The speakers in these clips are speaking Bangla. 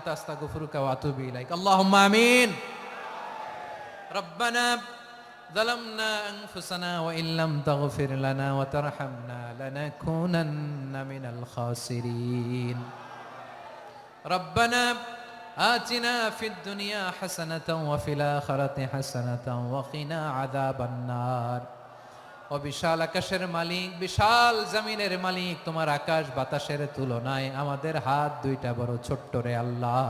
আনতা আস্তাগফিরুকা ওয়া আতুবু ইলাইক। আল্লাহুম্মা আমিন। রব্বানা ظلمنا أنفسنا وإن لم تغفر لنا وترحمنا لنكونن من الخاسرين ربنا آتنا في الدنيا حسنة وفي الآخرة حسنة وقنا عذاب النار। ও বিশাল আকাশের মালিক, বিশাল জমিনের মালিক, তোমার আকাশ বাতাসের তুলনায় আমাদের হাত দুইটা বড় ছোট্ট রে আল্লাহ।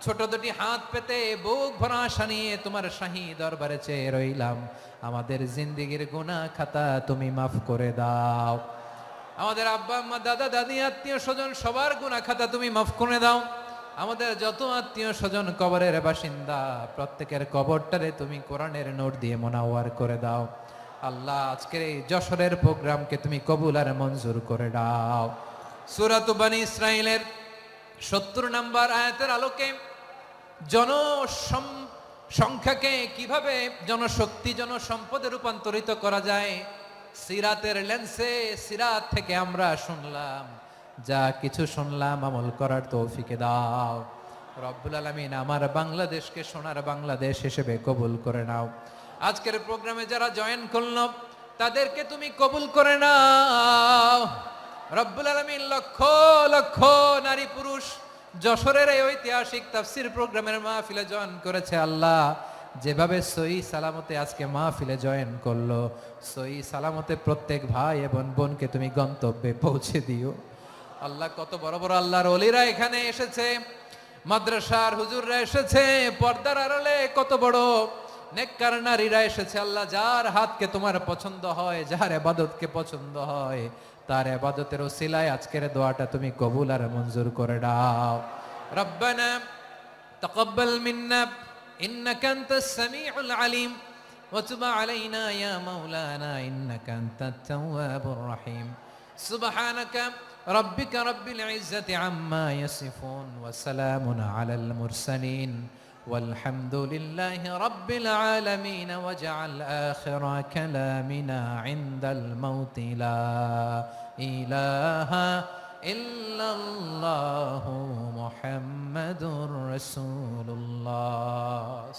ছোট দুটি হাত পেতে বুক ভরা আশা নিয়ে তোমার শাহী দরবারে চেয়ে রইলাম। আমাদের জিন্দেগির গুনাহ খাতা তুমি মাফ করে দাও। আমাদের আব্বা আম্মা দাদা দাদি আত্মীয় স্বজন সবার গুনাহ খাতা তুমি মাফ করে দাও। আমাদের যত আত্মীয় স্বজন কবরের বাসিন্দা প্রত্যেকের কবরটারে তুমি কোরআনের নোট দিয়ে মোনাওয়ার করে দাও। আল্লাহ আজকের এই যশোরের প্রোগ্রামকে তুমি কবুল আর মঞ্জুর করে দাও। সূরাত বনী ইসরাঈলের ৭০ নম্বর আয়াতের আলোকে জনসংখ্যাকে কিভাবে জনশক্তি জনসম্পদে রূপান্তরিত করা যায় সিরাতের লেন্সে, সিরাত থেকে আমরা শুনলাম, যা কিছু শুনলাম আমল করার তৌফিকে দাও রব্বুল আলামিন। আমার বাংলাদেশকে সোনার বাংলাদেশ হিসেবে কবুল করে নাও। আজকের প্রোগ্রামে যারা জয়েন করল তাদেরকে তুমি কবুল করে নাও রব্বুল আলামিন। লক্ষ লক্ষ নারী পুরুষ যশোরের এই ঐতিহাসিক তাফসীর প্রোগ্রামের মাহফিলে জয়েন করেছে আল্লাহ, যেভাবে সহি সালামতে আজকে মাহফিলে জয়েন করলো, সহি সালামতে প্রত্যেক ভাই এবং বোনকে তুমি গন্তব্যে পৌঁছে দিও আল্লাহ। কত বড় বড় আল্লাহর ওলিরা এখানে এসেছে, মাদ্রাসার হুজুররা এসেছে, পর্দার আড়ালে কত বড় নেককার নারীরা এসেছে আল্লাহ। যার হাতকে তোমার পছন্দ হয়, যার ইবাদতকে পছন্দ হয়, তার ইবাদতের ওসিলায় আজকের দোয়াটা তুমি কবুল আর মঞ্জুর করে দাও। রব্বানা তাকাব্বাল মিন্না ইন্নাকা আনতাস সামিউল আলিম ওয়া তুব আলাইনা ইয়া মাওলানা ইন্নাকা আনতাত তাওয়াবুর রহিম। সুবহানাকা রাব্বিকা রাব্বিল ইজ্জাতি আম্মা ইয়াসিফুন ওয়া সালামুন আলাল মুরসালিন والحمد لله رب العالمين واجعل آخر كلامنا عند الموت لا إله إلا الله محمد رسول الله.